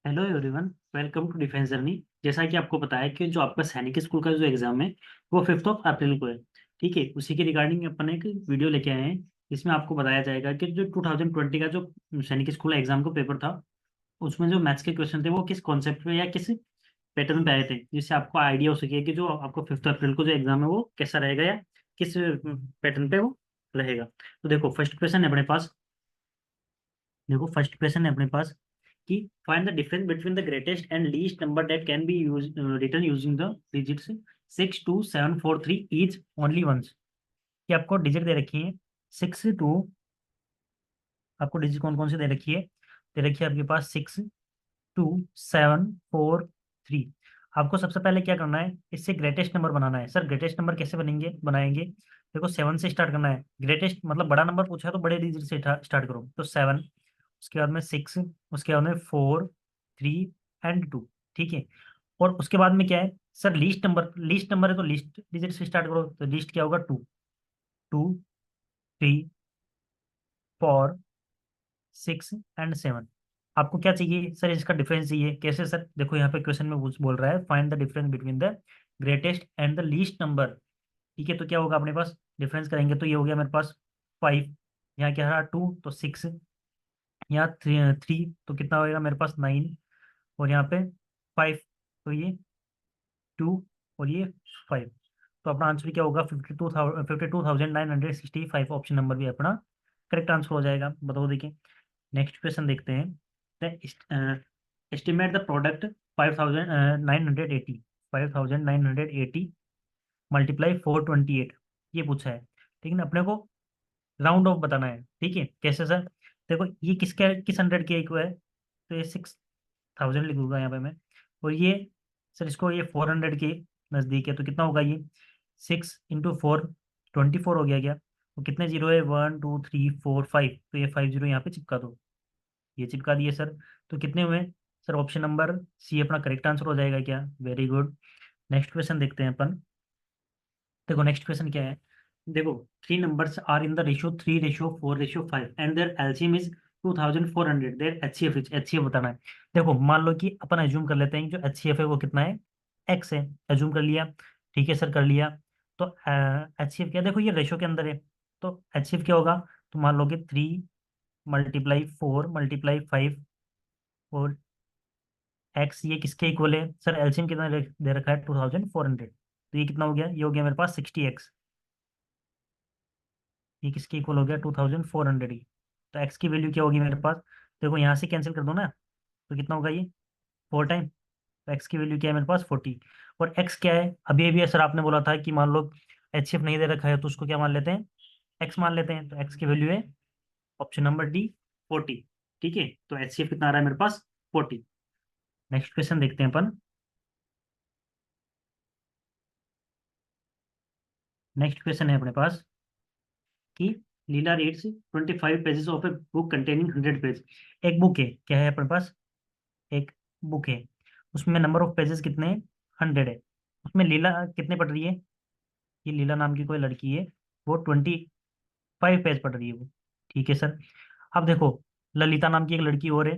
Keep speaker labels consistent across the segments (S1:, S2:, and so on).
S1: Hello everyone. Welcome to defence journey. जैसा कि आपको पता है कि जो आपका सैनिक स्कूल का जो एग्जाम है वो 5 अप्रैल को है। ठीक है, उसी के रिगार्डिंग अपन एक वीडियो लेके आए हैं। इसमें आपको बताया जाएगा कि जो 2020 का जो सैनिक स्कूल एग्जाम का पेपर था उसमें जो मैथ्स के क्वेश्चन थे वो किस कॉन्सेप्ट पे या किस पैटर्न पे आए थे, जिससे आपको आइडिया हो सके कि जो आपको 5 अप्रैल को जो एग्जाम है वो कैसा रहेगा या किस पैटर्न पे वो रहेगा। तो देखो फर्स्ट क्वेश्चन है अपने पास। देखो फर्स्ट क्वेश्चन है अपने पास कि find the difference between the greatest and least number that can be use written using the digits 62743 each only once. कि आपको डिजिट दे रखी है 6 2। आपको डिजिट कौन कौन सी दे रखी है आपके पास 62743। आपको सबसे पहले क्या करना है, इससे ग्रेटेस्ट नंबर बनाना है। सर ग्रेटेस्ट नंबर कैसे बनाएंगे? देखो 7 से स्टार्ट करना है। ग्रेटेस्ट मतलब बड़ा नंबर पूछा है तो बड़े डिजिट से स्टार्ट करो, तो 7, उसके बाद में 6, उसके बाद में 4 3 एंड 2। ठीक है। और उसके बाद में क्या है सर, लीस्ट नंबर है तो लीस्ट डिजिट से स्टार्ट करो, तो लीस्ट क्या होगा 2, 2 3 4 6 एंड 7। आपको क्या चाहिए सर? इसका डिफरेंस चाहिए। कैसे सर? देखो यहाँ पे क्वेश्चन में बोल रहा है find the difference between the greatest and the least number. ठीक है, तो क्या होगा अपने पास? डिफरेंस करेंगे तो ये हो गया मेरे पास 5। यहाँ क्या रहा 2 तो 6। यहाँ 3 तो कितना होएगा मेरे पास 9। और यहाँ पे 5 तो ये 2 और ये 5। तो अपना आंसर क्या होगा? 52,965। ऑप्शन नंबर भी अपना करेक्ट आंसर हो जाएगा। बताओ देखिए। नेक्स्ट क्वेश्चन देखते हैं। Estimate the product 5,980। 5,980 मल्टीप्लाई 428, ये पूछा है। ठीक है ना, अपने को राउंड ऑफ बताना है। ठीक है, कैसे सर? देखो ये किस हंड्रेड के इक्वल है, तो ये 6,000 लिखूंगा यहाँ पे मैं। और ये सर इसको ये 400 के नज़दीक है, तो कितना होगा ये? 6 × 4 24 हो गया क्या? तो कितने जीरो है? 1 2 3 4 5, तो ये 5 जीरो यहाँ पे चिपका दो। ये चिपका दिए सर। तो कितने हुए सर? ऑप्शन नंबर सी अपना करेक्ट आंसर हो जाएगा क्या? Very good. नेक्स्ट क्वेश्चन देखते हैं अपन। देखो नेक्स्ट क्वेश्चन क्या है। देखो three numbers are in the ratio 3:4:5 and their LCM is 2400। Their HCF is, HCF बताना है। देखो मान लो कि अपन एज्यूम कर लेते हैं कि जो एचसीएफ है वो कितना है? एक्स है। एज्यूम कर लिया। ठीक है सर, कर लिया। तो एचसीएफ क्या है? देखो ये रेशियो के अंदर है, तो एचसीएफ क्या होगा? तो मान लो कि 3 × 4 × 5 और एक्स, ये किसके इक्वल है सर? एलसीएम कितना दे रखा है? 2400। तो ये कितना हो गया? ये हो गया मेरे पास 60x। ये किसके इक्वल हो गया? 2400 ही। तो एक्स की वैल्यू क्या होगी मेरे पास? देखो यहाँ से कैंसिल कर दो ना, तो कितना होगा ये? 4 टाइम। तो एक्स की वैल्यू क्या है मेरे पास? 40। और एक्स क्या है? अभी अभी सर आपने बोला था कि मान लो एचसीएफ नहीं दे रखा है तो उसको क्या मान लेते हैं? एक्स मान लेते हैं। तो एक्स की वैल्यू है ऑप्शन नंबर डी, 40। ठीक है, तो एचसीएफ कितना आ रहा है मेरे पास? 40। नेक्स्ट क्वेश्चन देखते हैं अपन। नेक्स्ट क्वेश्चन है अपने पास कि Leela reads 25 pages of a book containing 100 page. एक बुक है, क्या है अपने पास? एक बुक है, उसमें नंबर ऑफ पेजेस कितने हैं? 100 है। उसमें लीला कितने पढ़ रही है? ये लीला नाम की कोई लड़की है, वो 25 पेज पढ़ रही है वो। ठीक है सर। अब देखो ललिता नाम की एक लड़की और है।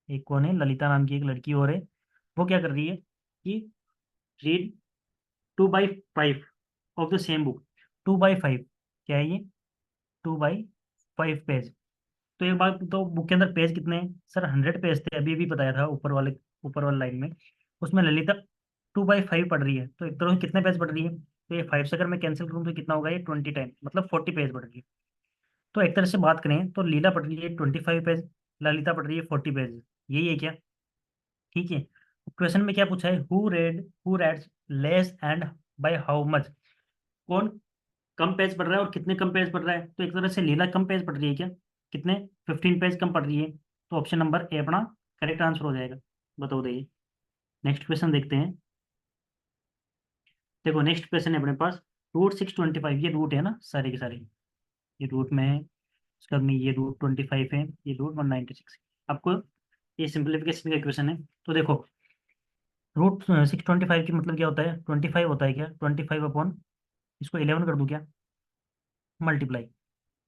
S1: एक कौन है? ललिता नाम की एक लड़की और है। वो क्या कर रही है कि read 2/5 of the same book. 2/5 क्या है ये? 2/5 पेज। तो एक बात तो बुक के अंदर पेज कितने हैं सर? 100 पेज थे, अभी भी बताया था ऊपर वाले लाइन में। उसमें ललिता 2/5 पढ़ रही है, तो एक तरह से कितने पेज पढ़ रही है? तो ये 5 से अगर मैं कैंसिल करूँ तो कितना होगा? ये 20 टाइम, मतलब 40 पेज पढ़ रही है। तो एक तरह से बात करें तो लीला पढ़ रही है 25 पेज, ललिता पढ़ रही है 40 पेज। यही है क्या? ठीक है। क्वेश्चन में क्या पूछा है? Who reads less and by how much. कौन कम पेज पढ़ रहा है और कितने कम पेज पढ़ रहा है? तो एक तरह से लीला कम पेज पढ़ रही है क्या? कितने? 15 पेज कम पढ़ रही है। तो ऑप्शन नंबर ए अपना करेक्ट आंसर हो जाएगा। बताओ देखिए। नेक्स्ट क्वेश्चन देखते हैं। देखो नेक्स्ट क्वेश्चन है अपने पास। रूट 625, ये रूट है ना सारे के सारे, ये रूट में है। उसके बाद में ये रूट 25 है, ये रूट 196। आपको ये सिंप्लीफिकेशन का क्वेश्चन है। तो देखो रूट 625 की मतलब क्या होता है? 25 होता है क्या? 25 अपॉन इसको 11 कर दूं क्या? मल्टीप्लाई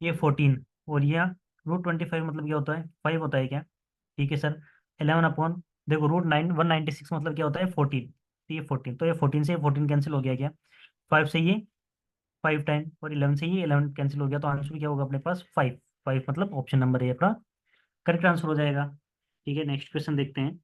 S1: ये 14। और ये रूट 25 मतलब क्या होता है? 5 होता है क्या? ठीक है सर। 11 अपॉन देखो रूट 196 मतलब क्या होता है 14, तो ये 14, तो ये 14 से 14 कैंसिल हो गया क्या, 5 से ये 5 टाइम, और 11 से ये 11 कैंसिल हो गया, तो आंसर क्या होगा अपने पास 5। 5 मतलब ऑप्शन नंबर ए अपना करेक्ट आंसर हो जाएगा। ठीक है, नेक्स्ट क्वेश्चन देखते हैं।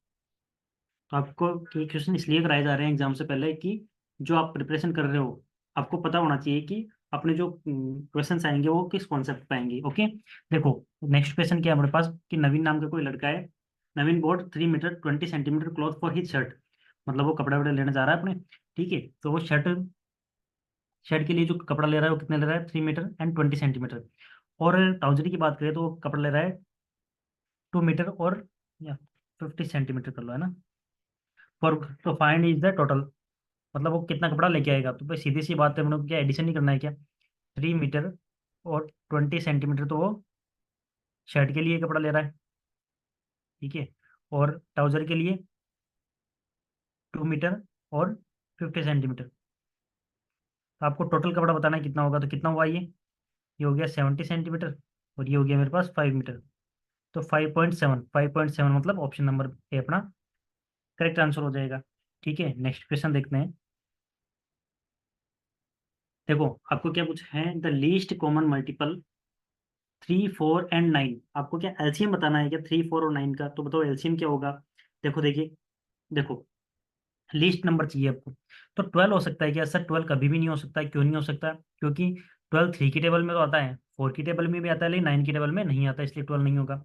S1: तो आपको ये क्वेश्चन इसलिए कराए जा रहे हैं एग्जाम से पहले कि जो आप प्रिपरेशन कर रहे हो आपको पता होना चाहिए कि अपने जो क्वेश्चंस आएंगे वो किस कॉन्सेप्ट पे आएंगे। ओके, देखो नेक्स्ट क्वेश्चन क्या है हमारे पास कि नवीन नाम का कोई लड़का है। Naveen bought 3 metre 20 centimetre cloth for his shirt, मतलब वो कपड़ा वपड़ा लेने जा रहा है अपने। ठीक है, तो वो शर्ट शर्ट के लिए जो कपड़ा ले रहा है वो कितने ले रहा है 3 मीटर एंड 20 सेंटीमीटर। और ट्राउजर की बात करें तो वो कपड़ा ले रहा है 2 मीटर और या 50 सेंटीमीटर कर लो, है ना। फॉर तो फाइंड इज द टोटल, मतलब वो कितना कपड़ा लेके आएगा, तो भाई सीधी सी बात है, हम लोग क्या एडिशन नहीं करना है क्या। 3 मीटर और 20 सेंटीमीटर तो वो शर्ट के लिए कपड़ा ले रहा है। ठीक है, और ट्राउजर के लिए 2 मीटर और 50 सेंटीमीटर। तो आपको टोटल कपड़ा बताना है कितना होगा, तो कितना हुआ ये हो गया 70 सेंटीमीटर, और ये हो गया मेरे पास 5 मीटर। तो 5.7, 5.7 मतलब ऑप्शन नंबर ए अपना करेक्ट आंसर हो जाएगा। ठीक है, नेक्स्ट क्वेश्चन देखते हैं। देखो आपको क्या पूछा है, the least common multiple 3, 4 and 9। आपको क्या एलसीएम बताना है क्या 3, 4 और 9 का, तो बताओ एलसीएम क्या होगा। देखो देखिए, देखो लीस्ट नंबर चाहिए आपको। तो 12 हो सकता है क्या सर, 12 कभी भी नहीं हो सकता है, क्यों नहीं हो सकता, क्योंकि 12 3 की टेबल में तो आता है, 4 की टेबल में भी आता है, लेकिन 9 की टेबल में नहीं आता, इसलिए 12 नहीं होगा।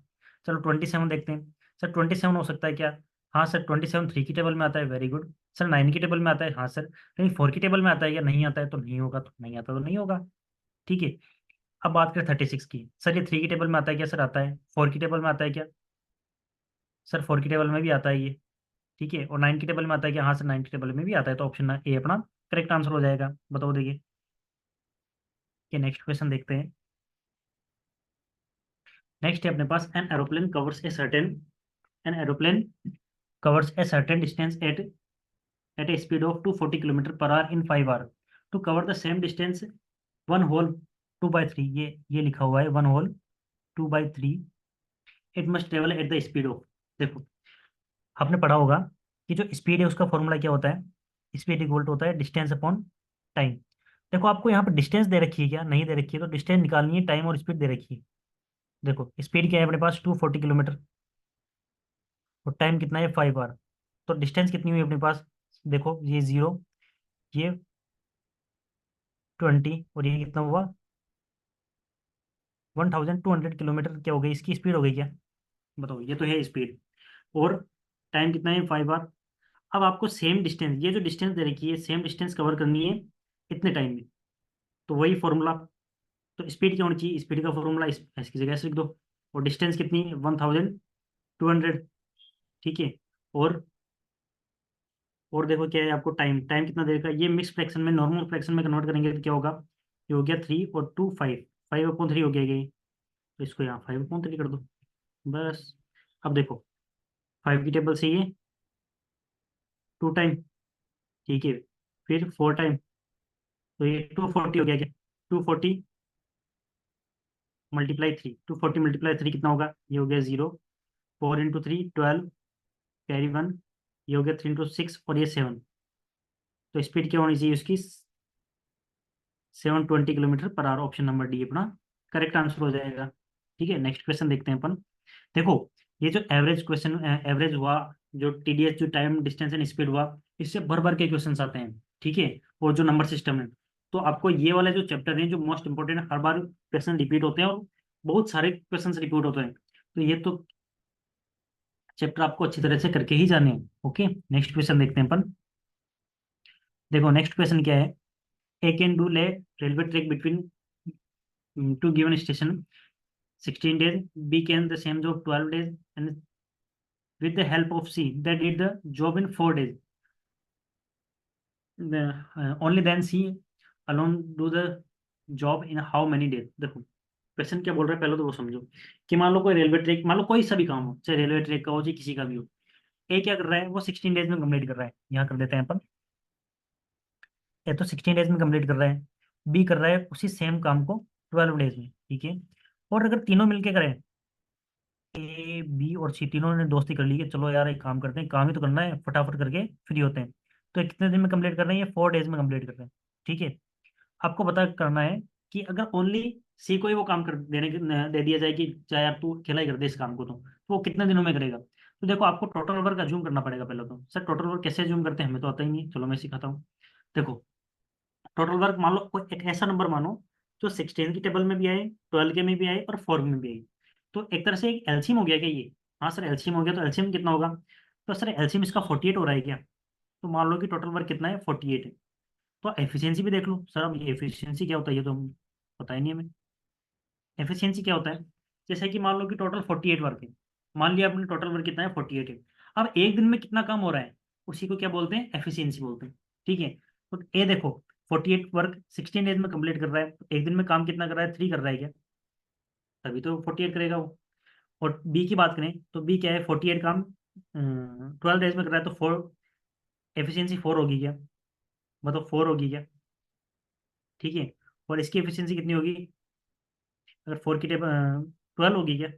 S1: चलो 27 देखते हैं। सर 27 हो सकता है क्या, हाँ सर 27 3 की टेबल में आता है, वेरी गुड। सर 9 की टेबल में आता है, हाँ सर, लेकिन 4 की टेबल में आता है या नहीं आता है, तो नहीं होगा, तो नहीं आता तो नहीं होगा। ठीक है, अब बात करें 36 की, सर ये 3 की टेबल में आता है क्या, सर आता है। 4 की टेबल में आता है क्या, सर 4 की टेबल में भी आता है ये। ठीक है, और 9 की टेबल में आता है क्या, हाँ सर 9 की टेबल में भी आता है, तो ऑप्शन ए अपना करेक्ट आंसर हो जाएगा। बताओ देखिए, कि नेक्स्ट क्वेश्चन देखते हैं। नेक्स्ट है अपने पास, an aeroplane covers a certain distance at a speed of 240 kilometre per hour in 5 hour to cover the same distance one whole 2/3। ये लिखा हुआ है 1 whole 2/3, it must travel at the speed of. देखो आपने पढ़ा होगा कि जो स्पीड है उसका फॉर्मूला क्या होता है, स्पीड इक्वल टू होता है डिस्टेंस अपॉन टाइम। देखो आपको यहाँ पर डिस्टेंस दे रखी है क्या, नहीं दे रखी है, तो डिस्टेंस निकालनी है, टाइम और स्पीड दे रखी है। देखो स्पीड क्या है अपने पास 240 किलोमीटर, और टाइम कितना है 5 आवर, तो डिस्टेंस कितनी हुई अपने पास, देखो ये 0, ये 20, और ये कितना हुआ 1200 किलोमीटर, क्या हो गई इसकी स्पीड हो गई क्या। बताओ, ये तो है स्पीड, और टाइम कितना है 5 आवर। अब आपको सेम डिस्टेंस, ये जो डिस्टेंस दे रखी है सेम डिस्टेंस कवर करनी है इतने टाइम में, तो वही फॉर्मूला। तो स्पीड क्या होनी चाहिए, स्पीड का फॉर्मूला इसकी जगह से लिख दो, और डिस्टेंस कितनी 1200। ठीक है, और और देखो क्या है आपको टाइम, टाइम कितना देर का, ये मिक्स फ्रैक्शन में नॉर्मल फ्रैक्शन में कन्वर्ट करेंगे तो क्या होगा, ये हो गया 3 और 2 5, 5/3 हो गया ये, तो इसको यहाँ 5/3 कर दो बस। अब देखो 5 की टेबल से ये 2 टाइम, ठीक है, फिर 4 टाइम, तो ये 240 हो गया क्या, 240 × 3 कितना होगा, ये हो गया 0, 4 × 3 12, कैरी 1, ये हो गया 3 × 6 और ये 7। तो स्पीड क्या होनी चाहिए उसकी 720 kilometre per our, option number D अपना करेक्ट आंसर हो जाएगा। ठीक है, नेक्स्ट क्वेश्चन देखते हैं अपन। देखो ये जो एवरेज क्वेश्चन एवरेज हुआ, जो टीडीएस जो टाइम डिस्टेंस एंड स्पीड हुआ, इससे भर भर के क्वेश्चंस आते हैं। ठीक है, और जो नंबर सिस्टम है, तो आपको ये वाले जो चैप्टर हैं जो मोस्ट इंपोर्टेंट है, हर बार क्वेश्चन रिपीट होते हैं और बहुत सारे क्वेश्चन रिपीट होते हैं, तो ये तो चैप्टर आपको अच्छी तरह से करके ही जाने हैं। ओके, नेक्स्ट क्वेश्चन देखते हैं अपन। देखो नेक्स्ट क्वेश्चन क्या है, ए कैन डू ले railway track between two given station 16 days, B can the same job 12 days, and with the help of C that did the job in 4 days. Only then C alone do the job in how many days। देखो question क्या बोल रहा है पहले तो वो समझो, कि मान लो कोई रेलवे ट्रैक, मान लो कोई सा भी काम हो, चाहे रेलवे ट्रैक का हो चाहे किसी का भी हो, ए क्या कर रहा है वो 16 डेज में कंप्लीट कर रहा है, यहाँ कर देते हैं अपन। ए तो 16 डेज में कंप्लीट कर रहा है, बी कर रहा है उसी सेम काम को 12 डेज में। ठीक है, और अगर तीनों मिलके करें ए बी और सी तीनों ने दोस्ती कर ली कि चलो यार एक काम करते हैं, काम ही तो करना है, फटाफट करके फ्री होते हैं। तो ये कितने दिन में कंप्लीट कर रहे हैं? ये 4 डेज में कंप्लीट कर रहे हैं। ठीक है। आपको पता करना है कि अगर ओनली सी को ही वो काम कर दे दिया जाए कि चाहे यार तू अकेला ही कर दे इस काम को, तो वो कितने दिनों में करेगा? तो देखो आपको टोटल वर्क अज्यूम करना पड़ेगा पहले तो। सर टोटल वर्क कैसे अज्यूम करते हैं, हमें तो आता ही नहीं, चलो मैं सिखाता हूँ। देखो टोटल वर्क मान लो कोई एक ऐसा नंबर मानो जो 16 की टेबल में भी आए, 12 के में भी आए और 4 में भी आए। तो एक तरह से एक एलसीएम हो गया क्या ये? हाँ सर एलसीएम हो गया। तो एलसीएम कितना होगा? तो सर एलसीएम इसका 48 हो रहा है क्या? तो मान लो कि टोटल वर्क कितना है, 48 है। तो एफिशिएंसी भी देख लो सर। अब ये एफिशिएंसी क्या होता है ये तो पता ही नहीं हमें। एफिशिएंसी क्या होता है? जैसे कि मान लो कि टोटल 48 वर्क है। मान लिया आपने टोटल वर्क कितना है, 48 है। अब एक दिन में कितना काम हो रहा है, उसी को क्या बोलते हैं, एफिशिएंसी बोलते हैं। ठीक है। तो ए देखो 48 वर्क 16 डेज में कंप्लीट कर रहा है, तो एक दिन में काम कितना कर रहा है, 3 कर रहा है क्या? तभी तो 48 करेगा वो। और बी की बात करें तो बी क्या है, 48 काम 12 डेज में कर रहा है, तो 4 एफिशिएंसी 4 होगी क्या? मतलब 4 होगी क्या? ठीक है। और इसकी एफिशिएंसी कितनी होगी? अगर 4 की टेब 12 होगी क्या?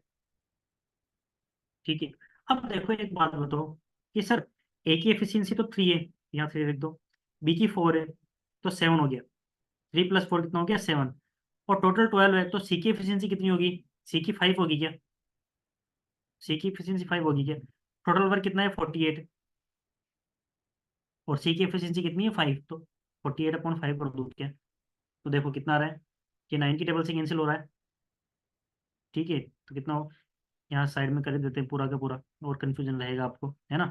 S1: ठीक है। अब देखो एक बात बताओ कि सर ए की एफिशिएंसी तो 3 है, यहाँ 3 लिख दो। बी की 4 है, तो 7 हो गया। 3 + 4 कितना हो गया, 7। और टोटल 12 है, तो सी की एफिशिएंसी कितनी होगी? सी की 5 होगी क्या? सी की एफिशिएंसी 5 होगी क्या? टोटल वर्क कितना है, 48। और सी की एफिशिएंसी कितनी है, 5। तो 48/5 कर दूँ क्या? तो देखो कितना आ रहा है कि 9 की टेबल से कैंसिल हो रहा है। ठीक है। तो कितना हो, यहाँ साइड में कर देते हैं पूरा का पूरा, और कन्फ्यूजन रहेगा आपको, है ना?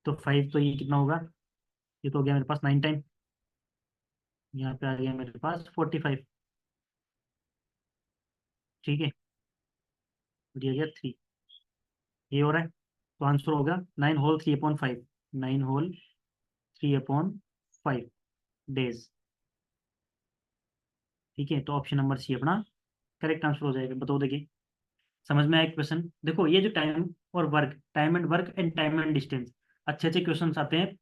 S1: तो 5, तो ये कितना होगा, ये तो हो गया मेरे पास 9 टाइम। यहाँ पे आ गया मेरे पास 45। ठीक है। दिया गया 3, ये हो रहा है। तो आंसर होगा 9 होल 3/5। 9 whole 3/5 days. ठीक है। तो ऑप्शन नंबर सी अपना करेक्ट आंसर हो जाएगा। बताओ देखिए, समझ में आया क्वेश्चन? देखो ये जो टाइम और work, time and work and time and distance, अच्छे अच्छे क्वेश्चन आते हैं।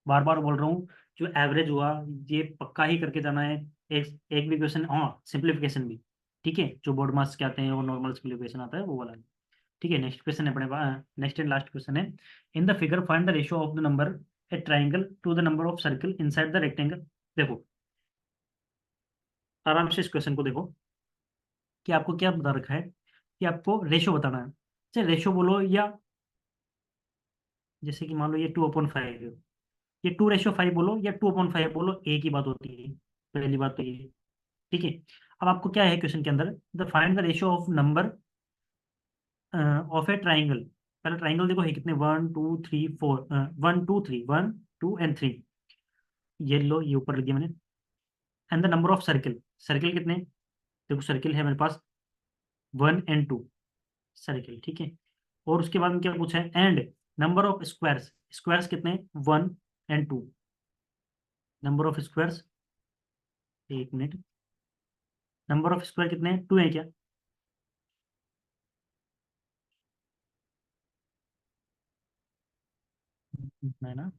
S1: बार बार बोल रहा हूँ, जो एवरेज हुआ ये पक्का ही करके जाना है। एक एक भी क्वेश्चन, हाँ सिंप्लीफिकेशन भी। ठीक है। जो बोर्ड मार्क्स के आते हैं और नॉर्मल सिंप्लीफिकेशन आता है वो वाला। ठीक है। नेक्स्ट क्वेश्चन है अपने पास, नेक्स्ट एंड लास्ट क्वेश्चन है। In the figure find the ratio of the number a triangle to the number of circle inside the rectangle. देखो आराम से इस क्वेश्चन को देखो कि आपको क्या बता रखा है कि आपको रेशियो बताना है। चाहे रेशियो बोलो, या जैसे कि मान लो ये 2/5 है, ये 2:5 बोलो या 2/5 बोलो, एक ही बात होती है। पहली बात तो ये। ठीक है। अब आपको क्या है क्वेश्चन के अंदर, the find the ratio of number of A triangle. पहले ट्राइंगल देखो है कितने, 1 2 3 4, 1 2 3, 1 2 एंड 3। ये लो ये ऊपर लिख दिया मैंने। And the number of circle, circle कितने? देखो सर्किल है मेरे पास 1 एंड 2 सर्किल। ठीक है। और उसके बाद में क्या पूछा है, and number of squares, squares कितने, 1 एंड 2। नंबर ऑफ स्क्वायर्स, एक मिनट, नंबर ऑफ स्क्वायर कितने हैं, 2 है क्या? है ना?